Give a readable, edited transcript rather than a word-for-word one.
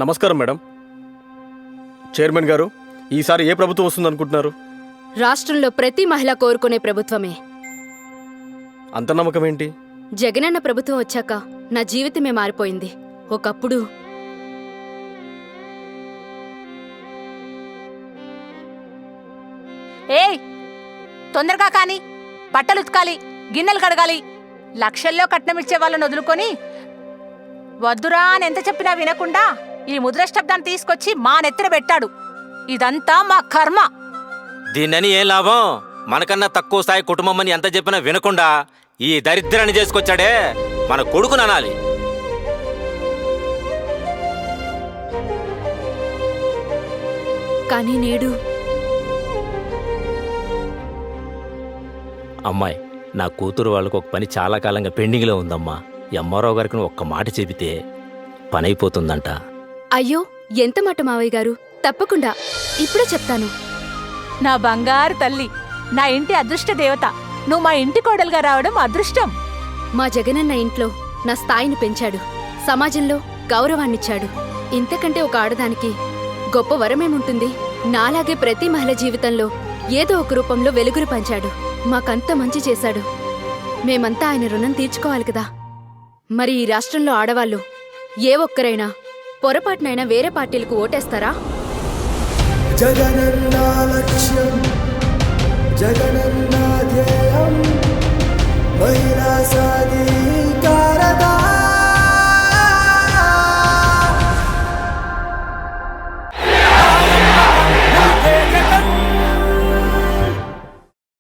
నమస్కారం madam. Chairman గారు, ఈసారి ఏ ప్రభుత్వం వస్తుందనుకుంటున్నారు? రాష్ట్రంలో ప్రతి మహిళ కోరుకునే ప్రభుత్వమే. అంత నమ్మకం ఏంటి? జగనన్న ప్రభుత్వం వచ్చాక నా జీవితమే మారిపోయింది. ఒకప్పుడు ఏయ్, తొందరగా కాని, బట్టలు ఉతకాలి, గిన్నెలు కడగాలి. లక్షల్లో కట్నమిచ్చే వాళ్ళని వదులుకొని వద్దురా అని ఎంత చెప్పినా వినకుండా ఈ ముద్రష్టబ్దాన్ని తీసుకొచ్చి మా నెత్తిన పెట్టాడు. ఇదంతా మా కర్మ. దీన్నని ఏం లాభం? మనకన్నా తక్కువ స్థాయి కుటుంబం అని ఎంత చెప్పినా వినకుండా ఈ దరిద్రాన్ని చేసుకొచ్చాడే మన కొడుకుననాలి. కానీ నేడు అమ్మాయి, నా కూతురు వాళ్ళకు ఒక పని చాలా కాలంగా పెండింగ్లో ఉందమ్మా. ఎంఆర్ఓ గారికి నువ్వు ఒక్క మాట చెబితే పని అయిపోతుందంట. అయ్యో, ఎంత మాట మావయ్య గారు, తప్పకుండా ఇప్పుడే చెప్తాను. నా బంగారు తల్లి, నా ఇంటి అదృష్ట దేవత, నువ్వు మా ఇంటి కోడలుగా రావడం అదృష్టం. మా జగనన్న ఇంట్లో నా స్థాయిని పెంచాడు, సమాజంలో గౌరవాన్నిచ్చాడు. ఇంతకంటే ఒక ఆడదానికి గొప్ప వరమేముంటుంది? నాలాగే ప్రతి మహిళ జీవితంలో ఏదో ఒక రూపంలో వెలుగురు పంచాడు. మాకంత మంచి చేశాడు. మేమంతా ఆయన రుణం తీర్చుకోవాలి కదా. మరి ఈ రాష్ట్రంలో ఆడవాళ్ళు ఏ ఒక్కరైనా పొరపాటునైనా వేరే పార్టీలకు ఓటేస్తారా? జగనన్న లక్ష్యం, జగనన్న